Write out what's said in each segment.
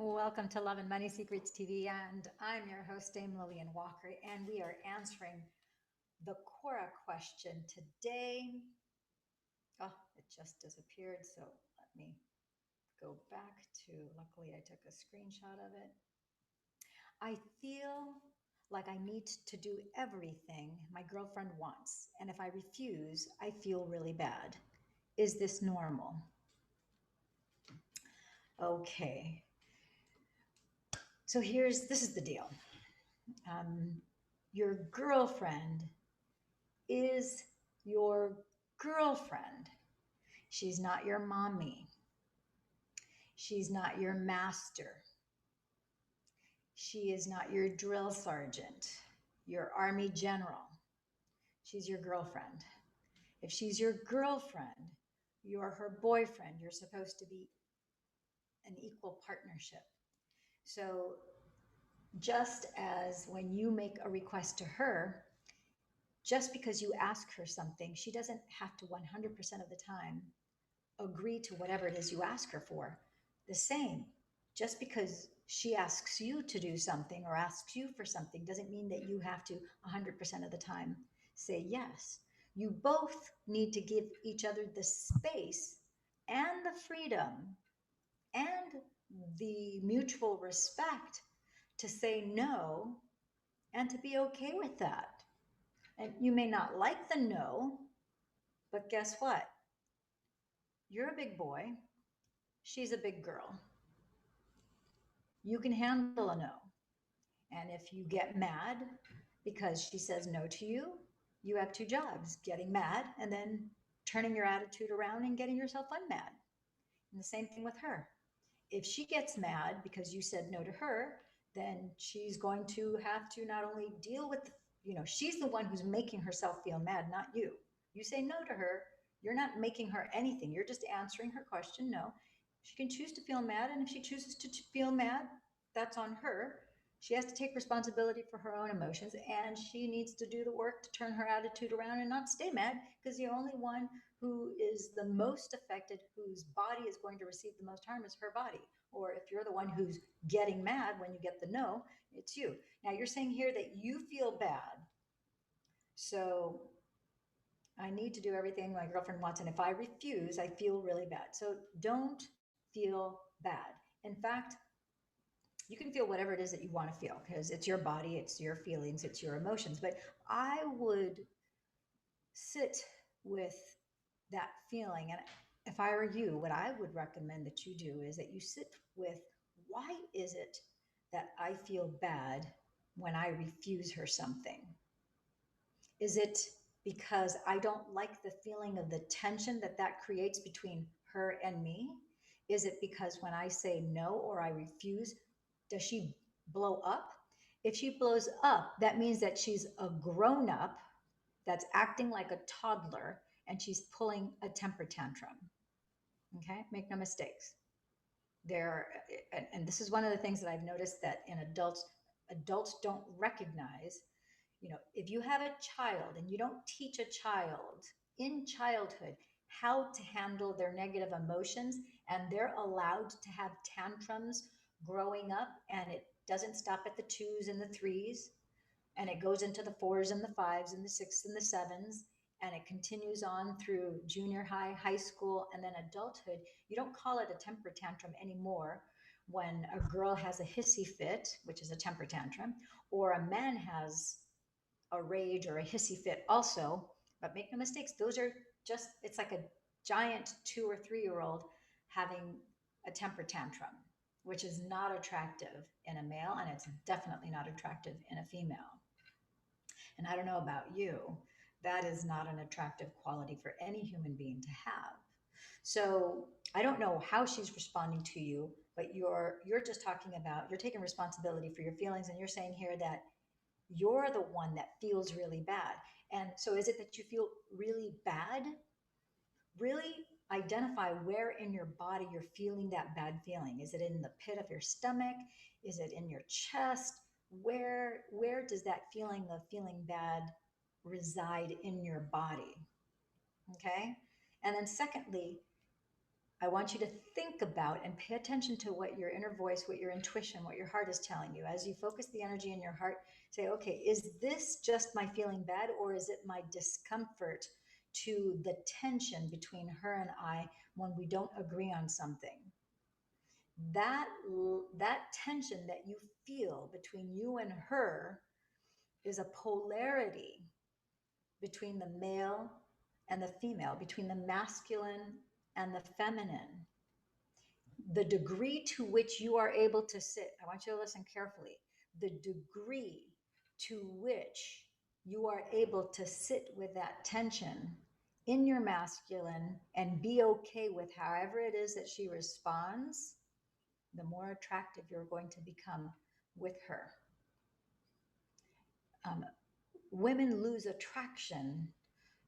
Welcome to Love and Money Secrets TV, and I'm your host, Dame Lillian Walker, and we are answering the Quora question today. Oh, it just disappeared, so let me go back to, luckily I took a screenshot of it. I feel like I need to do everything my girlfriend wants, and if I refuse, I feel really bad. Is this normal? Okay, so this is the deal. Um, your girlfriend is your girlfriend. She's not your mommy. She's not your master. She is not your drill sergeant, your army general. She's your girlfriend. If she's your girlfriend, you're her boyfriend. You're supposed to be an equal partnership. So, just as when you make a request to her, just because you ask her something, she doesn't have to 100% of the time agree to whatever it is you ask her for. The same, just because she asks you to do something or asks you for something doesn't mean that you have to 100% of the time say yes. You both need to give each other the space and the freedom and the mutual respect to say no and to be okay with that. And you may not like the no, but guess what? You're a big boy. She's a big girl. You can handle a no. And if you get mad because she says no to you, you have two jobs: getting mad and then turning your attitude around and getting yourself unmad. And the same thing with her. If she gets mad because you said no to her, then she's going to have to not only deal with, she's the one who's making herself feel mad, not you. You say no to her, you're not making her anything. You're just answering her question. No, she can choose to feel mad. And if she chooses to feel mad, that's on her. She has to take responsibility for her own emotions, and she needs to do the work to turn her attitude around and not stay mad, because the only one who is the most affected, whose body is going to receive the most harm, is her body. Or if you're the one who's getting mad when you get the no, it's you. Now you're saying here that you feel bad. So I need to do everything my girlfriend wants. And if I refuse, I feel really bad. So don't feel bad. In fact, you can feel whatever it is that you want to feel, because it's your body, it's your feelings, it's your emotions. But I would sit with that feeling. And if I were you, what I would recommend that you do is that you sit with, why is it that I feel bad when I refuse her something? Is it because I don't like the feeling of the tension that that creates between her and me? Is it because when I say no or I refuse, does she blow up? If she blows up, that means that she's a grown up that's acting like a toddler and she's pulling a temper tantrum. Okay, make no mistakes. There, and this is one of the things that I've noticed that in adults don't recognize. If you have a child and you don't teach a child in childhood how to handle their negative emotions, and they're allowed to have tantrums growing up, and it doesn't stop at the twos and the threes, and it goes into the fours and the fives and the sixes and the sevens, and it continues on through junior high, high school, and then adulthood. You don't call it a temper tantrum anymore when a girl has a hissy fit, which is a temper tantrum, or a man has a rage or a hissy fit also. But make no mistakes, those are just, it's like a giant 2 or 3 year old having a temper tantrum, which is not attractive in a male, and it's definitely not attractive in a female. And I don't know about you, that is not an attractive quality for any human being to have. So I don't know how she's responding to you, but you're just talking about, you're taking responsibility for your feelings, and you're saying here that you're the one that feels really bad. And so is it that you feel really bad? Really identify where in your body you're feeling that bad feeling. Is it in the pit of your stomach? Is it in your chest? Where does that feeling of feeling bad reside in your body? Okay? And then secondly, I want you to think about and pay attention to what your inner voice, what your intuition, what your heart is telling you. As you focus the energy in your heart, say, okay, is this just my feeling bad, or is it my discomfort to the tension between her and I when we don't agree on something? That that tension that you feel between you and her is a polarity between the male and the female, between the masculine and the feminine. The degree to which you are able to sit, I want you to listen carefully. The degree to which you are able to sit with that tension in your masculine and be okay with however it is that she responds, the more attractive you're going to become with her. Um, Women lose attraction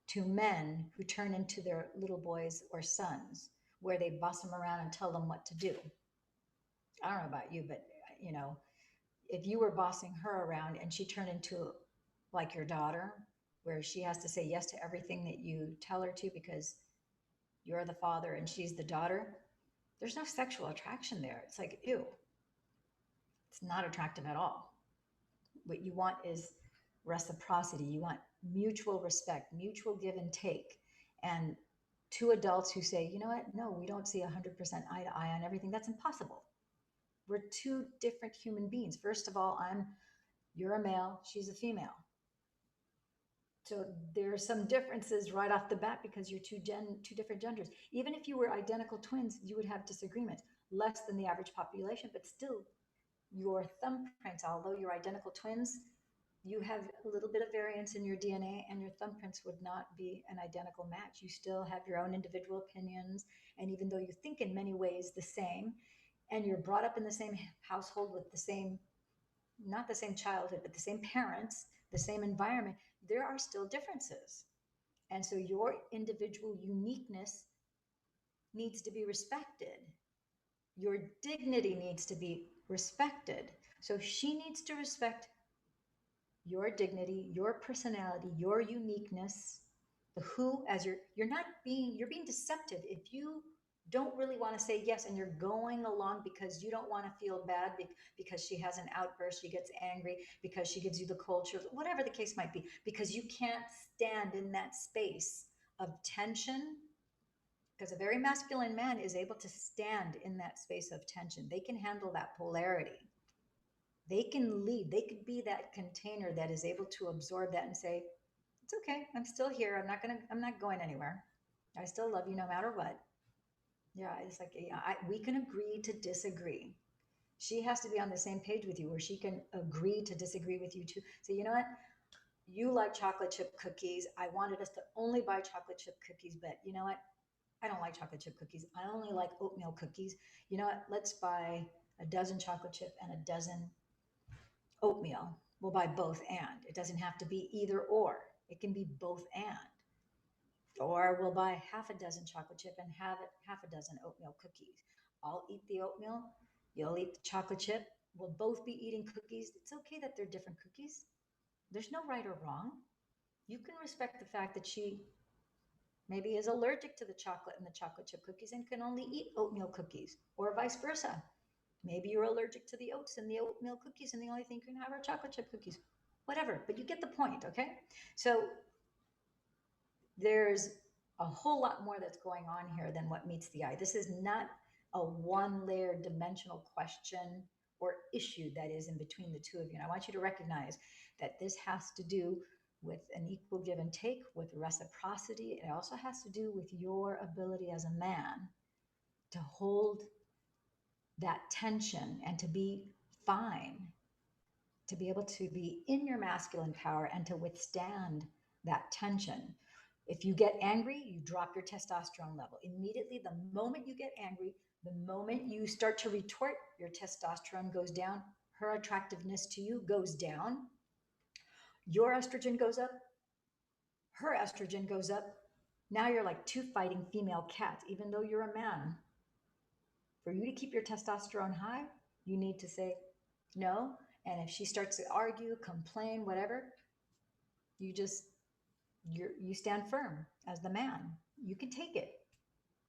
to men who turn into their little boys or sons, where they boss them around and tell them what to do. I don't know about you, but you know, if you were bossing her around and she turned into like your daughter, where she has to say yes to everything that you tell her to because you're the father and she's the daughter, there's no sexual attraction there. It's like, ew, it's not attractive at all. What you want is reciprocity. You want mutual respect, mutual give and take. And two adults who say, you know what, no, we don't see 100% eye to eye on everything. That's impossible. We're two different human beings. First of all, you're a male, she's a female. So there are some differences right off the bat because you're two different genders. Even if you were identical twins, you would have disagreements, less than the average population, but still your thumbprints, although you're identical twins, you have a little bit of variance in your DNA and your thumbprints would not be an identical match. You still have your own individual opinions. And even though you think in many ways the same, and you're brought up in the same household with the same, not the same childhood, but the same parents, the same environment, there are still differences. And so your individual uniqueness needs to be respected. Your dignity needs to be respected. So she needs to respect your dignity, your personality, your uniqueness, the who, as you're being deceptive if you don't really want to say yes and you're going along because you don't want to feel bad because she has an outburst, she gets angry, because she gives you the cold shoulder, whatever the case might be, because you can't stand in that space of tension. Because a very masculine man is able to stand in that space of tension. They can handle that polarity. They can lead. They could be that container that is able to absorb that and say, it's okay. I'm still here. I'm not going anywhere. I still love you no matter what. Yeah. It's like, yeah, we can agree to disagree. She has to be on the same page with you where she can agree to disagree with you too. So, you know what? You like chocolate chip cookies. I wanted us to only buy chocolate chip cookies, but you know what? I don't like chocolate chip cookies. I only like oatmeal cookies. You know what? Let's buy a dozen chocolate chip and a dozen oatmeal. We'll buy both and. It doesn't have to be either or. It can be both and. Or we'll buy half a dozen chocolate chip and have half a dozen oatmeal cookies. I'll eat the oatmeal. You'll eat the chocolate chip. We'll both be eating cookies. It's okay that they're different cookies. There's no right or wrong. You can respect the fact that she maybe is allergic to the chocolate and the chocolate chip cookies and can only eat oatmeal cookies, or vice versa. Maybe you're allergic to the oats and the oatmeal cookies, and the only thing you can have are chocolate chip cookies. Whatever, but you get the point, okay? So there's a whole lot more that's going on here than what meets the eye. This is not a one layer dimensional question or issue that is in between the two of you. And I want you to recognize that this has to do with an equal give and take, with reciprocity. It also has to do with your ability as a man to hold that tension and to be fine, to be able to be in your masculine power and to withstand that tension. If you get angry, you drop your testosterone level. Immediately, the moment you get angry, the moment you start to retort, your testosterone goes down, her attractiveness to you goes down, your estrogen goes up, her estrogen goes up. Now you're like two fighting female cats, even though you're a man. For you to keep your testosterone high, you need to say no. And if she starts to argue, complain, whatever, you stand firm as the man. You can take it.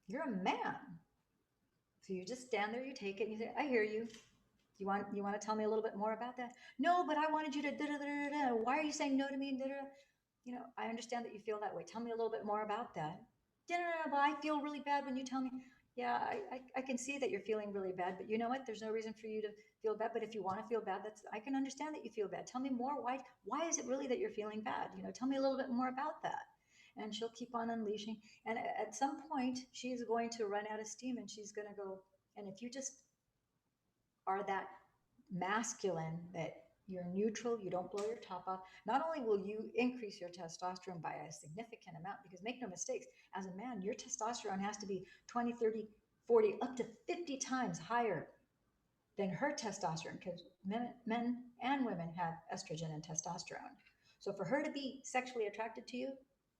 You're a man. So you just stand there, you take it, and you say, I hear you. You want to tell me a little bit more about that? No, but I wanted you to da da da da da. Why are you saying no to me? Da, da, da. I understand that you feel that way. Tell me a little bit more about that. Da, da, da, but I feel really bad when you tell me. Yeah, I can see that you're feeling really bad, but you know what? There's no reason for you to feel bad. But if you want to feel bad, I can understand that you feel bad. Tell me more. Why is it really that you're feeling bad? Tell me a little bit more about that. And she'll keep on unleashing. And at some point, she's going to run out of steam, and she's going to go. And if you just are that masculine, that you're neutral, you don't blow your top off, not only will you increase your testosterone by a significant amount, because make no mistakes, as a man, your testosterone has to be 20, 30, 40, up to 50 times higher than her testosterone, because men and women have estrogen and testosterone. So for her to be sexually attracted to you,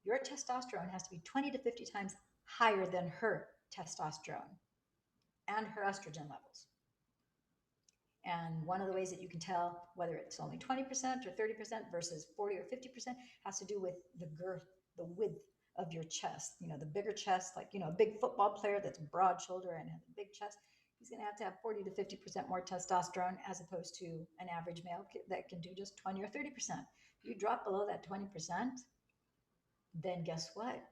your testosterone has to be 20 to 50 times higher than her testosterone and her estrogen levels. And one of the ways that you can tell whether it's only 20% or 30% versus 40 or 50% has to do with the girth, the width of your chest. The bigger chest, like, a big football player that's broad shoulder and has a big chest, he's going to have 40 to 50% more testosterone as opposed to an average male that can do just 20 or 30%. If you drop below that 20%, then guess what?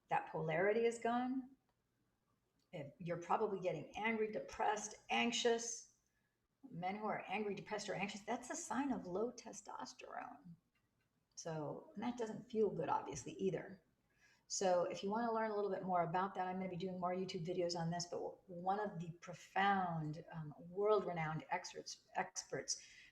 That polarity is gone. If you're probably getting angry, depressed, anxious. Men who are angry, depressed, or anxious, that's a sign of low testosterone. So, and that doesn't feel good, obviously, either. So, if you want to learn a little bit more about that, I'm going to be doing more YouTube videos on this. But one of the profound, world renowned experts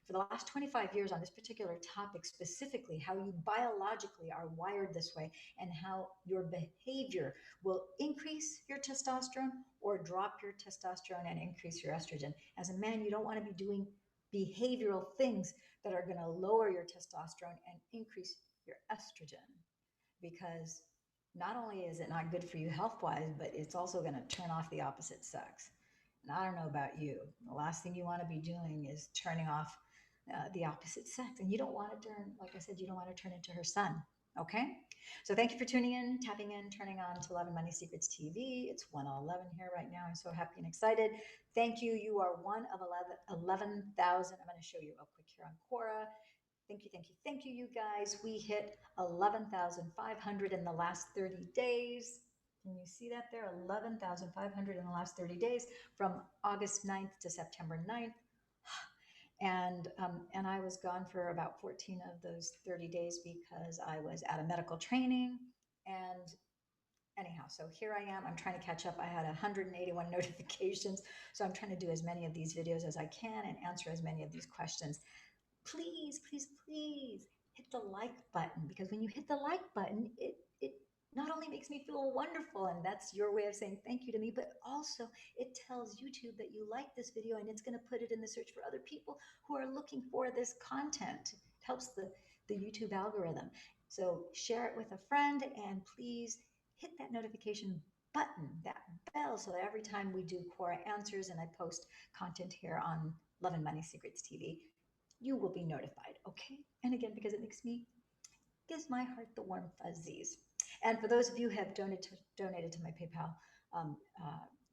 for the last 25 years on this particular topic, specifically how you biologically are wired this way and how your behavior will increase your testosterone or drop your testosterone and increase your estrogen. As a man, you don't want to be doing behavioral things that are going to lower your testosterone and increase your estrogen, because not only is it not good for you health wise, but it's also going to turn off the opposite sex. And I don't know about you. The last thing you want to be doing is turning off the opposite sex. And you don't want to turn, like I said, you don't want to turn into her son. Okay? So thank you for tuning in, tapping in, turning on to Love and Money Secrets TV. It's 1:11 here right now. I'm so happy and excited. Thank you. You are one of 11,000. I'm going to show you real quick here on Quora. Thank you, thank you, thank you, you guys. We hit 11,500 in the last 30 days. Can you see that there? 11,500 in the last 30 days from August 9th to September 9th. And I was gone for about 14 of those 30 days because I was at a medical training. And anyhow, so here I am. I'm trying to catch up. I had 181 notifications. So I'm trying to do as many of these videos as I can and answer as many of these questions. Please, please, please hit the like button, because when you hit the like button, it not only makes me feel wonderful, and that's your way of saying thank you to me, but also it tells YouTube that you like this video, and it's going to put it in the search for other people who are looking for this content. It helps the YouTube algorithm. So share it with a friend, and please hit that notification button, that bell, so that every time we do Quora Answers and I post content here on Love and Money Secrets TV, you will be notified, okay? And again, because it gives my heart the warm fuzzies. And for those of you who have donated to my PayPal,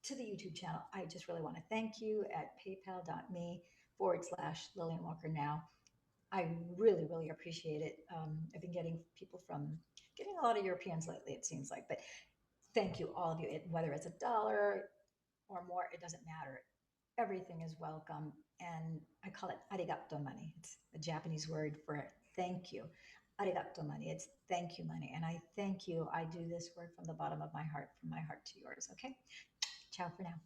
to the YouTube channel, I just really want to thank you at paypal.me/Lillian Walker Now. I really, really appreciate it. I've been getting a lot of Europeans lately, it seems like, but thank you, all of you. Whether it's $1 or more, it doesn't matter. Everything is welcome. And I call it arigato money. It's a Japanese word for thank you. Arigato money. It's thank you money. And I thank you. I do this work from the bottom of my heart, from my heart to yours. Okay? Ciao for now.